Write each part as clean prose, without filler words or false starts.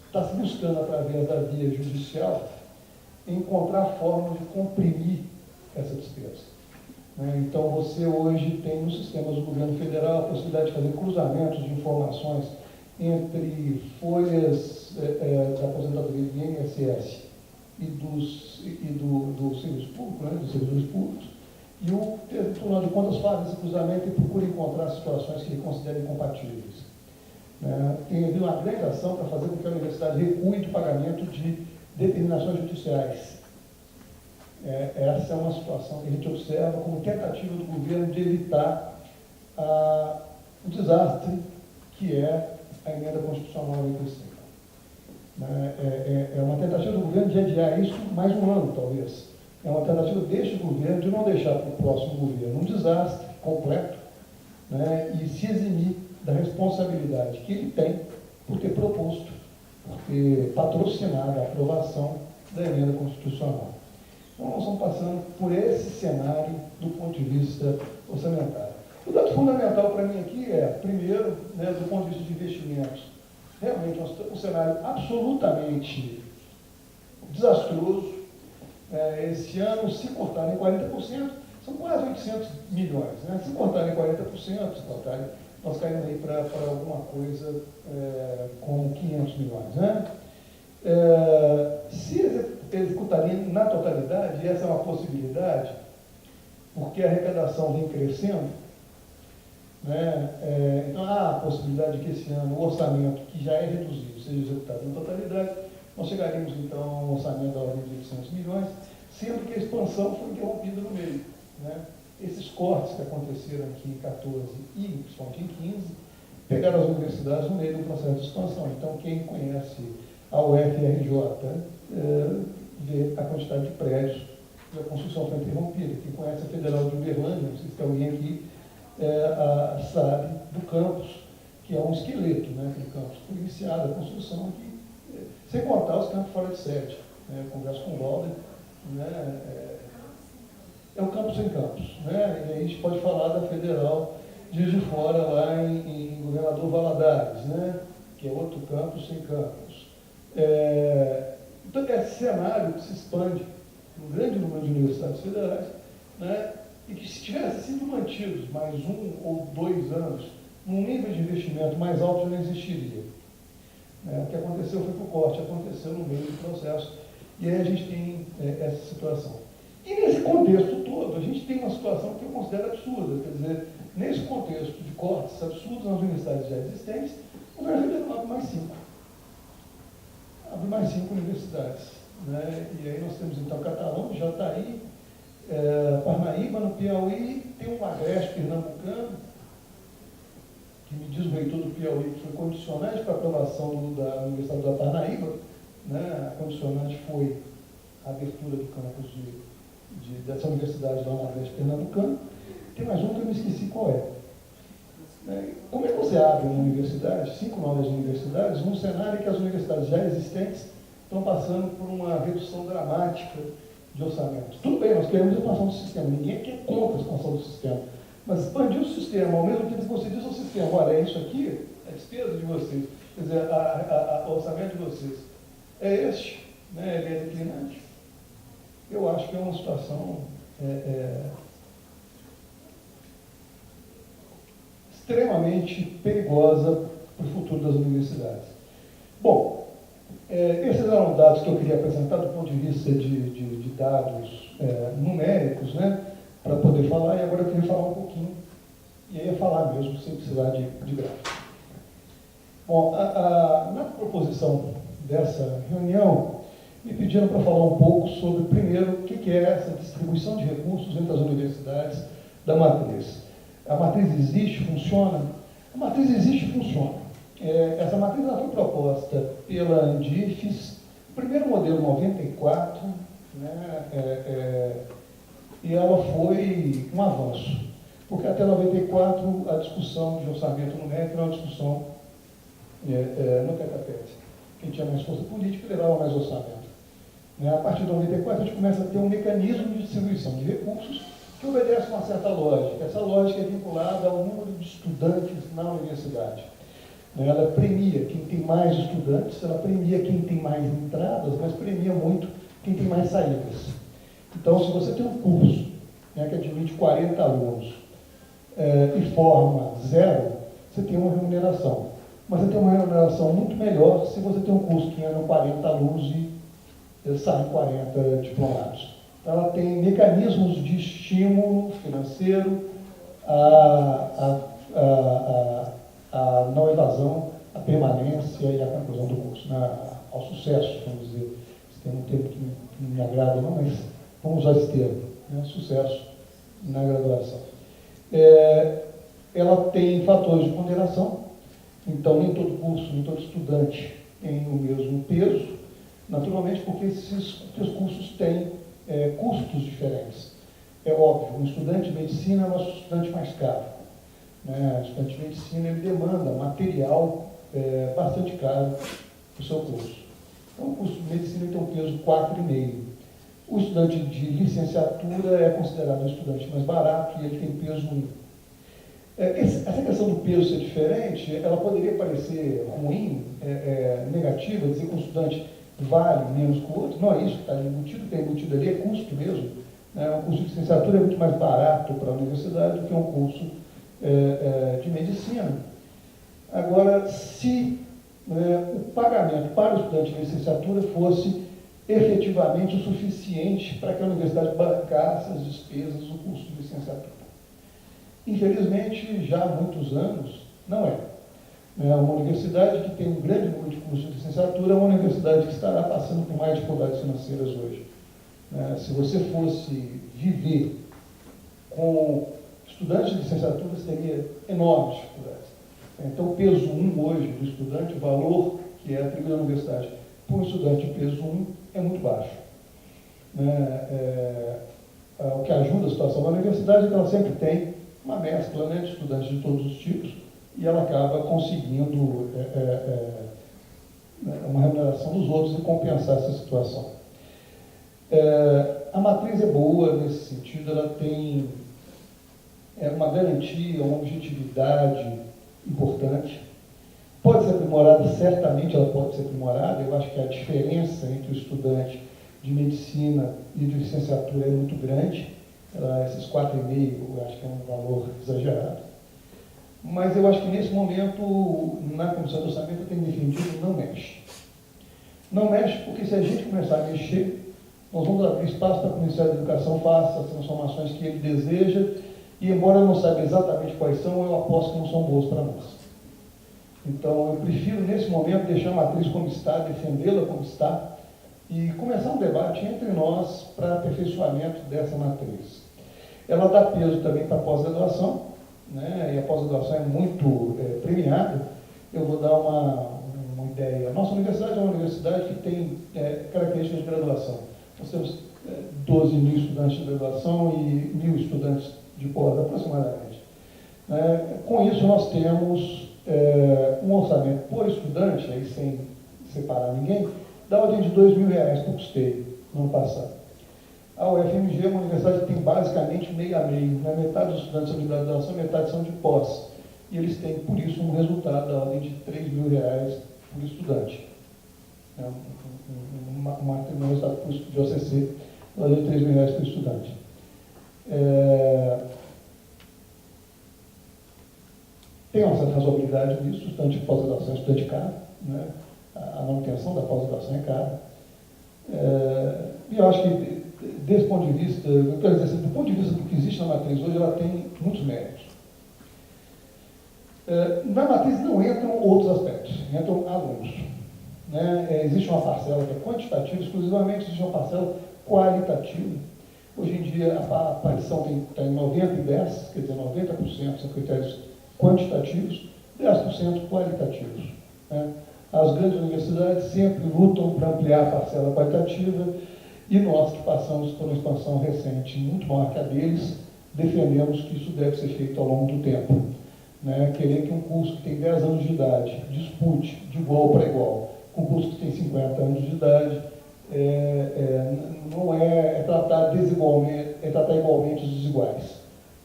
está se buscando, através da via judicial, encontrar formas de comprimir essa despesa. Então, você hoje tem nos sistemas do governo federal a possibilidade de fazer cruzamentos de informações entre folhas da aposentadoria do INSS e do serviço público, dos servidores públicos, e o Tribunal de Contas faz esse cruzamento e procura encontrar situações que ele considera incompatíveis. Tem havido uma grande ação para fazer com que a universidade recue do pagamento de determinações judiciais. Essa é uma situação que a gente observa como tentativa do governo de evitar o desastre que é a emenda constitucional 95. É uma tentativa do governo de adiar isso mais um ano, talvez. É uma tentativa deste governo de não deixar para o próximo governo um desastre completo, e se eximir da responsabilidade que ele tem por ter proposto, por ter patrocinado a aprovação da emenda constitucional. Então, nós estamos passando por esse cenário do ponto de vista orçamentário. O dado fundamental para mim aqui é, primeiro, do ponto de vista de investimentos, realmente um cenário absolutamente desastroso. Esse ano, se cortarem 40%, são quase 800 milhões. Se cortarem 40%, nós caímos aí para alguma coisa como 500 milhões. Se executariam na totalidade, e essa é uma possibilidade, porque a arrecadação vem crescendo, então há a possibilidade de que esse ano o orçamento, que já é reduzido, seja executado na totalidade. Nós chegaríamos então a um orçamento da ordem de 800 milhões, sendo que a expansão foi interrompida no meio. Esses cortes que aconteceram aqui em 14 e principalmente em 15, pegaram as universidades no meio do processo de expansão. Então, quem conhece a UFRJ vê a quantidade de prédios e a construção foi interrompida. Quem conhece a Federal de Uberlândia, não sei se tem alguém aqui, sabe do campus, que é um esqueleto, aquele campus. Foi iniciada a construção aqui, sem contar os campos fora de sede. Converso com o Walden, é um campus sem campus. E aí a gente pode falar da Federal de Fora, lá em Governador Valadares, que é outro campus sem campus. Então, esse cenário que se expande um grande número de universidades federais, e que, se tivesse sido mantidos mais 1 ou 2 anos, num nível de investimento mais alto, já não existiria. O que aconteceu foi que o corte aconteceu no meio do processo, e aí a gente tem essa situação. E nesse contexto todo, a gente tem uma situação que eu considero absurda, quer dizer, nesse contexto de cortes absurdos nas universidades já existentes, o governo federal abre mais 5. Abre mais 5 universidades. E aí nós temos então Catalão, Jataí, Parnaíba, no Piauí, tem um Agreste pernambucano, que me diz o reitor do Piauí que foi condicionante para a aprovação da Universidade da Parnaíba. A condicionante foi a abertura do campus dessa universidade lá no Agreste pernambucano. Tem mais um que eu me esqueci qual é. Como é que você abre uma universidade, 5 novas universidades, num cenário em que as universidades já existentes estão passando por uma redução dramática de orçamento? Tudo bem, nós queremos a expansão do sistema, ninguém quer contra a expansão do sistema, mas expandir o sistema, ao mesmo tempo que você diz ao sistema, olha, isso aqui é despesa de vocês, quer dizer, o orçamento de vocês é este, ele é declinante. Eu acho que é uma situação extremamente perigosa para o futuro das universidades. Bom, esses eram dados que eu queria apresentar do ponto de vista de dados numéricos, para poder falar, e agora eu queria falar um pouquinho, e aí ia falar mesmo, sem precisar de gráfico. Bom, na proposição dessa reunião, me pediram para falar um pouco sobre, primeiro, o que é essa distribuição de recursos entre as universidades da matriz. A matriz existe, funciona? A matriz existe e funciona. Essa matriz ela foi proposta pela Andifes, o primeiro modelo 94, e ela foi um avanço, porque até 94 a discussão de orçamento numérico era uma discussão no tete-a-tete. Quem tinha mais força política levava mais orçamento. A partir de 94 a gente começa a ter um mecanismo de distribuição de recursos que obedece a uma certa lógica. Essa lógica é vinculada ao número de estudantes na universidade. né? Ela premia quem tem mais estudantes, ela premia quem tem mais entradas, mas premia muito quem tem mais saídas. Então, se você tem um curso, né, que admite 40 alunos e forma zero, você tem uma remuneração. Mas você tem uma remuneração muito melhor se você tem um curso que entra 40 alunos e saem 40 diplomados. Então, ela tem mecanismos de estímulo financeiro à não evasão, à permanência e à conclusão do curso, né, ao sucesso, vamos dizer. Esse tem um termo que não me agrada, não, mas vamos usar esse termo, né, sucesso na graduação. Ela tem fatores de ponderação, então nem todo curso, nem todo estudante tem o mesmo peso, naturalmente porque esses cursos têm custos diferentes. É óbvio, um estudante de medicina é um estudante mais caro, né? O estudante de medicina ele demanda material bastante caro para o seu curso. Então o curso de medicina tem um peso 4,5. O estudante de licenciatura é considerado um estudante mais barato e ele tem peso 1. Essa questão do peso ser diferente, ela poderia parecer ruim, negativa, dizer que um estudante vale menos que o outro. Não é isso que está embutido, o que está embutido ali é custo mesmo. Um curso de licenciatura é muito mais barato para a universidade do que um curso de medicina. Agora, se o pagamento para o estudante de licenciatura fosse efetivamente o suficiente para que a universidade bancasse as despesas do curso de licenciatura. Infelizmente, já há muitos anos, não é. Uma universidade que tem um grande número de cursos de licenciatura é uma universidade que estará passando por mais dificuldades financeiras hoje. Se você fosse viver com estudantes de licenciatura, você teria enormes dificuldades. Então, o peso 1 hoje do estudante, o valor que é atribuído à universidade para um estudante de peso 1 é muito baixo. O que ajuda a situação da universidade é que ela sempre tem uma mescla, né, de estudantes de todos os tipos e ela acaba conseguindo uma remuneração dos outros e compensar essa situação. A matriz é boa nesse sentido, ela tem uma garantia, uma objetividade importante. Pode ser aprimorada, certamente ela pode ser aprimorada. Eu acho que a diferença entre o estudante de medicina e de licenciatura é muito grande. Esses 4,5 eu acho que é um valor exagerado. Mas eu acho que nesse momento, na Comissão de Orçamento, eu tenho defendido não mexe. Não mexe porque se a gente começar a mexer, nós vamos abrir espaço para que o Ministério da Educação faça as transformações que ele deseja e, embora eu não saiba exatamente quais são, eu aposto que não são boas para nós. Então, eu prefiro, nesse momento, deixar a matriz como está, defendê-la como está e começar um debate entre nós para aperfeiçoamento dessa matriz. Ela dá peso também para a pós-graduação, né? E a pós-graduação é muito premiada. Eu vou dar uma ideia. A nossa universidade é uma universidade que tem características de graduação. Nós temos 12 mil estudantes de graduação e 1.000 estudantes de pós, aproximadamente. Com isso, nós temos um orçamento por estudante, aí sem separar ninguém, da ordem de R$2.000 por custeio no ano passado. A UFMG é uma universidade que tem basicamente meio a meio, né? Metade dos estudantes são de graduação, metade são de pós. E eles têm, por isso, um resultado da ordem de R$3.000 por estudante. Um resultado de OCC da ordem de R$3.000 por estudante. Tem uma certa razoabilidade nisso, estudante de pós-graduação é estudante caro, né? A manutenção da pós-graduação é cara. E eu acho que, desse ponto de vista, eu quero dizer assim, do ponto de vista do que existe na matriz hoje, ela tem muitos méritos. Na matriz não entram outros aspectos, entram alunos. Né? Existe uma parcela que é quantitativa, exclusivamente existe uma parcela qualitativa. Hoje em dia, a aparição está em 90 e 10, quer dizer, 90% são critérios quantitativos, 10% qualitativos. Né? As grandes universidades sempre lutam para ampliar a parcela qualitativa e nós que passamos por uma expansão recente muito maior que a deles, defendemos que isso deve ser feito ao longo do tempo. Né? Querer que um curso que tem 10 anos de idade dispute de igual para igual com um curso que tem 50 anos de idade não é tratar desigualmente, é tratar igualmente os desiguais.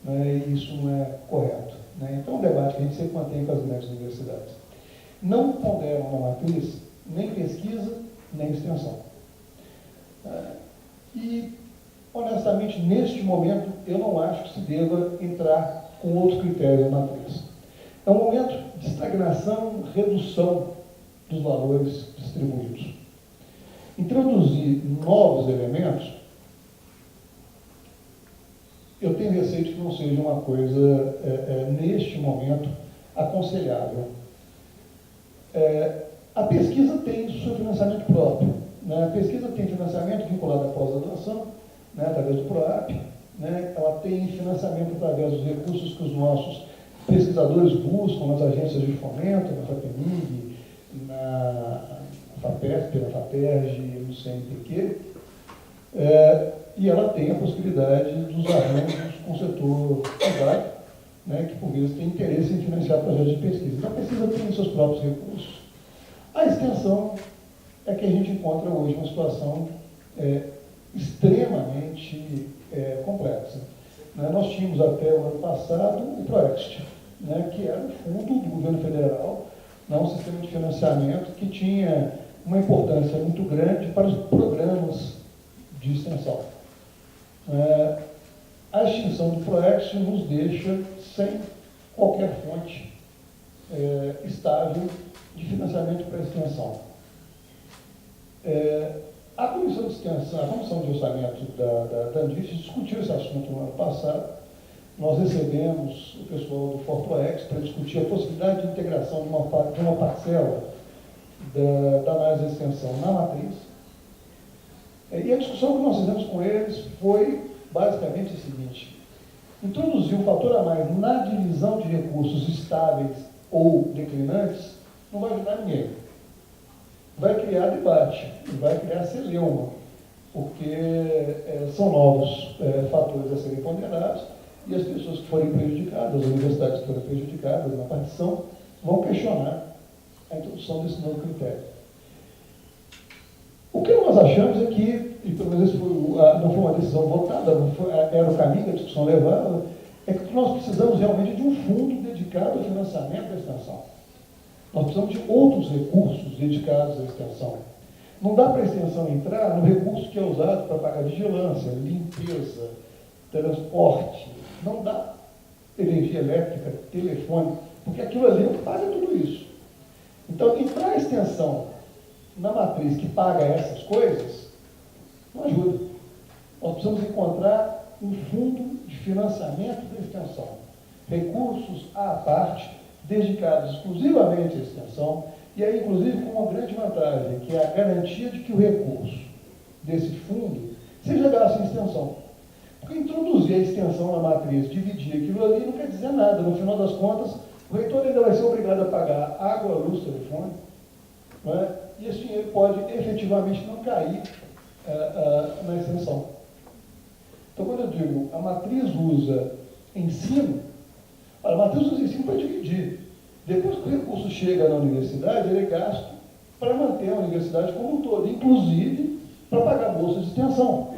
Né? E isso não é correto. Né? Então é um debate que a gente sempre mantém com as grandes universidades. não ponderam na matriz nem pesquisa, nem extensão. E, honestamente, neste momento, eu não acho que se deva entrar com outro critério na matriz. É um momento de estagnação, redução dos valores distribuídos. Introduzir novos elementos, eu tenho receio de que não seja uma coisa, neste momento, aconselhável. A pesquisa tem seu financiamento próprio. Né? A pesquisa tem financiamento vinculado à pós-graduação, né, através do PROAP, né? Ela tem financiamento através dos recursos que os nossos pesquisadores buscam nas agências de fomento, na FAPEMIG, na FAPESP, na FAPERJ, no CNPq, e ela tem a possibilidade dos arranjos com o setor privado, né, que por vezes tem interesse em financiar projetos de pesquisa. Então a pesquisa tem seus próprios recursos. A extensão é que a gente encontra hoje uma situação extremamente complexa. Né? Nós tínhamos até o ano passado o PROEXT, né, que era um fundo do governo federal, né, um sistema de financiamento que tinha uma importância muito grande para os programas de extensão. A extinção do PROEXT nos deixa sem qualquer fonte estável de financiamento para a extensão. A Comissão de Extensão, a Comissão de Orçamento da Andif discutiu esse assunto no ano passado. Nós recebemos o pessoal do ForProEx para discutir a possibilidade de integração de uma parcela da análise de extensão na matriz. E a discussão que nós fizemos com eles foi basicamente a seguinte: introduzir um fator a mais na divisão de recursos estáveis ou declinantes não vai ajudar ninguém. Vai criar debate, vai criar celeuma, porque são novos fatores a serem ponderados e as pessoas que forem prejudicadas, as universidades que forem prejudicadas na partição, vão questionar a introdução desse novo critério. O que nós achamos é que, e pelo menos não foi uma decisão votada, era o caminho que a discussão levava, é que nós precisamos realmente de um fundo dedicado ao financiamento da extensão. Nós precisamos de outros recursos dedicados à extensão. Não dá para a extensão entrar no recurso que é usado para pagar vigilância, limpeza, transporte. Não dá. Energia elétrica, telefone, porque aquilo ali não paga tudo isso. Então, entrar a extensão na matriz que paga essas coisas, não ajuda. Nós precisamos encontrar um fundo de financiamento da extensão. Recursos à parte, dedicados exclusivamente à extensão, e aí, inclusive, com uma grande vantagem, que é a garantia de que o recurso desse fundo seja gasto em extensão. Porque introduzir a extensão na matriz, dividir aquilo ali, não quer dizer nada. No final das contas, o reitor ainda vai ser obrigado a pagar água, luz, telefone, não é? E esse dinheiro pode efetivamente não cair na extensão. Então, quando eu digo a matriz usa ensino, a matriz usa ensino para dividir. Depois que o recurso chega na universidade, ele é gasto para manter a universidade como um todo, inclusive para pagar bolsas de extensão.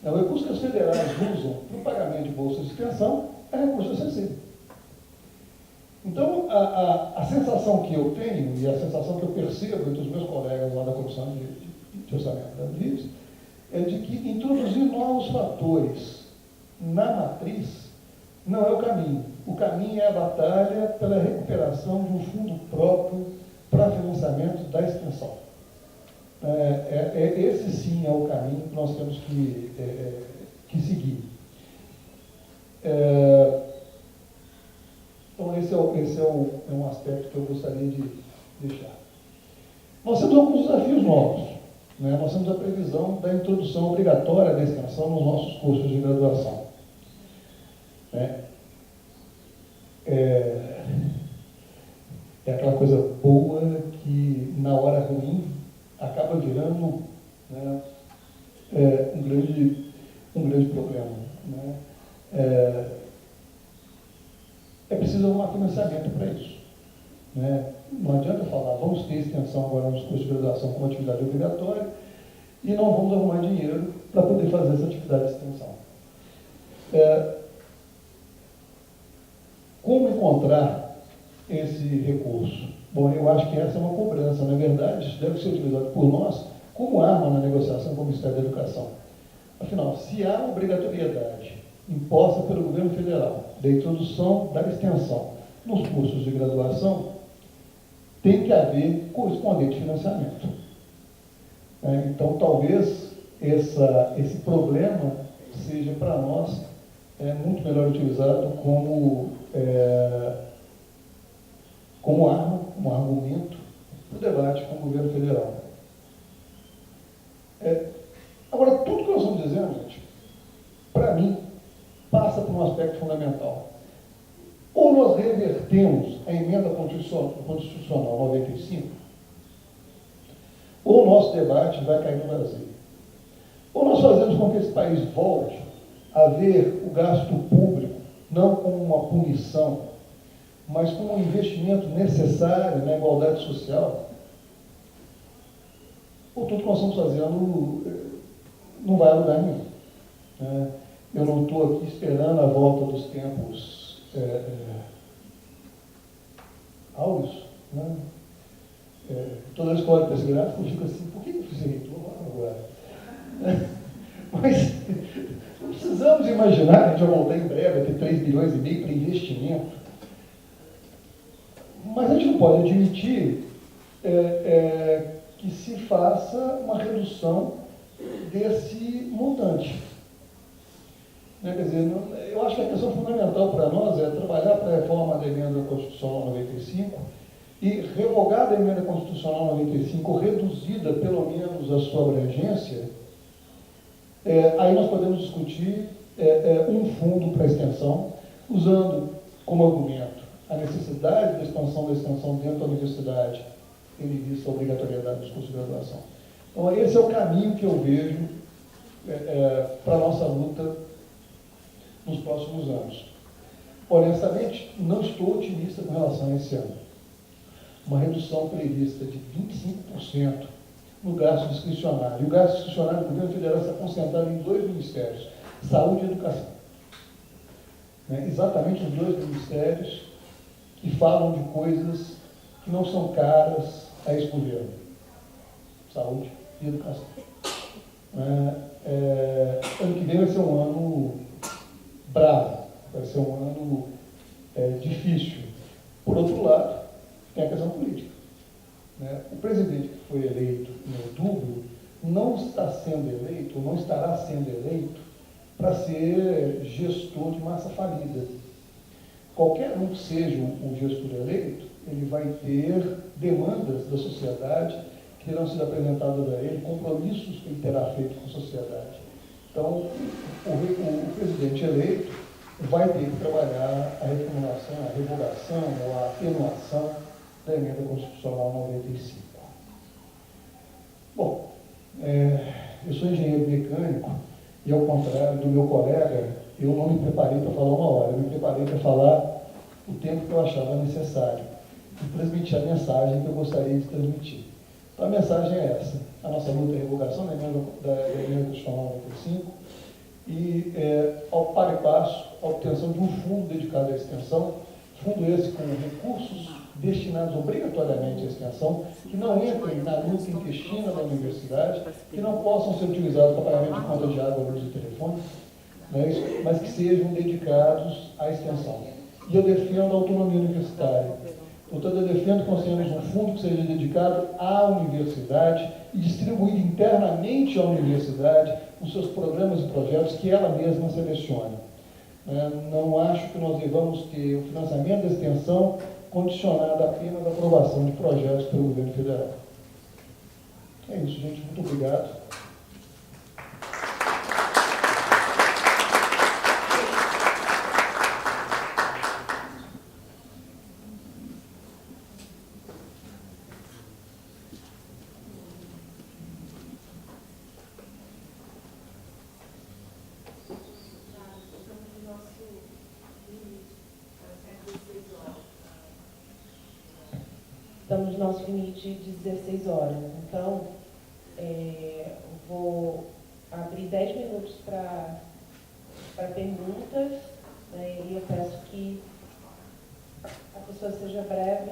O recurso que as federais usam para o pagamento de bolsas de extensão é recurso acessível. Então, a sensação que eu tenho e a sensação que eu percebo entre os meus colegas lá da Comissão de Orçamento da Andif é de que introduzir novos fatores na matriz não é o caminho. O caminho é a batalha pela recuperação de um fundo próprio para financiamento da extensão. Esse sim é o caminho que nós temos que seguir. Então, esse é um aspecto que eu gostaria de deixar. Nós temos alguns desafios novos. Né? Nós temos a previsão da introdução obrigatória da extensão nos nossos cursos de graduação. Né? É aquela coisa boa que, na hora ruim, acaba virando, né, um grande problema. Né? É preciso arrumar financiamento para isso. Né? Não adianta falar, vamos ter extensão agora nos cursos de graduação como atividade obrigatória e não vamos arrumar dinheiro para poder fazer essa atividade de extensão. Como encontrar esse recurso? Bom, eu acho que essa é uma cobrança. Na verdade, isso deve ser utilizado por nós como arma na negociação com o Ministério da Educação. Afinal, se há obrigatoriedade imposta pelo governo federal da introdução da extensão nos cursos de graduação, tem que haver correspondente financiamento. Então, talvez esse problema seja para nós muito melhor utilizado como arma, como argumento para o debate com o governo federal. Agora, tudo que nós estamos dizendo, gente, para mim, passa por um aspecto fundamental. Ou nós revertemos a emenda constitucional 95, ou o nosso debate vai cair no Brasil. Ou nós fazemos com que esse país volte a ver o gasto público não como uma punição, mas como um investimento necessário na igualdade social, ou tudo que nós estamos fazendo não vai a lugar nenhum. Eu não estou aqui esperando a volta dos tempos áureos. Toda a escola de pesquisa eu fico assim, por que eu fiz reitor agora? Mas não precisamos imaginar, a gente vai voltar em breve a ter 3,5 bilhões para investimento. Mas a gente não pode admitir que se faça uma redução desse montante. Quer dizer, eu acho que a questão fundamental para nós é trabalhar para a reforma da emenda constitucional 95 e revogar a emenda constitucional 95, reduzida pelo menos a sua abrangência. Aí nós podemos discutir um fundo para a extensão, usando como argumento a necessidade da extensão dentro da universidade, tendo em vista a obrigatoriedade dos cursos de graduação. Então, esse é o caminho que eu vejo para a nossa luta nos próximos anos. Honestamente, não estou otimista com relação a esse ano. Uma redução prevista de 25% no gasto discricionário. E o gasto discricionário do governo federal está concentrado em 2 ministérios, saúde e educação. Exatamente os 2 ministérios que falam de coisas que não são caras a esse governo. Saúde e educação. Ano que vem vai ser um ano bravo, vai ser um ano difícil. Por outro lado, tem a questão política. O presidente que foi eleito em outubro não está sendo eleito, ou não estará sendo eleito, para ser gestor de massa falida. Qualquer um que seja o gestor eleito, ele vai ter demandas da sociedade que terão sido apresentadas a ele, compromissos que ele terá feito com a sociedade. Então, o presidente eleito vai ter que trabalhar a reformulação, a revogação ou a atenuação da emenda constitucional 95. Bom, eu sou engenheiro mecânico e, ao contrário do meu colega, eu não me preparei para falar 1 hora, eu me preparei para falar o tempo que eu achava necessário e transmitir a mensagem que eu gostaria de transmitir. Então, a mensagem é essa: a nossa luta é a revogação da emenda constitucional 95 e, ao par e passo, a obtenção de um fundo dedicado à extensão, fundo esse com recursos destinados obrigatoriamente à extensão, que não entrem na luta intestina da universidade, que não possam ser utilizados para pagamento de conta de água, luz e telefone, mas que sejam dedicados à extensão. E eu defendo a autonomia universitária. Portanto, eu defendo que nós tenhamos um fundo que seja dedicado à universidade e distribuído internamente à universidade os seus programas e projetos que ela mesma selecione. Não acho que nós devamos ter o financiamento da extensão condicionado apenas à aprovação de projetos pelo governo federal. É isso, gente. Muito obrigado. Estamos no nosso limite de 16 horas. Então, vou abrir 10 minutos para perguntas, e eu peço que a pessoa seja breve.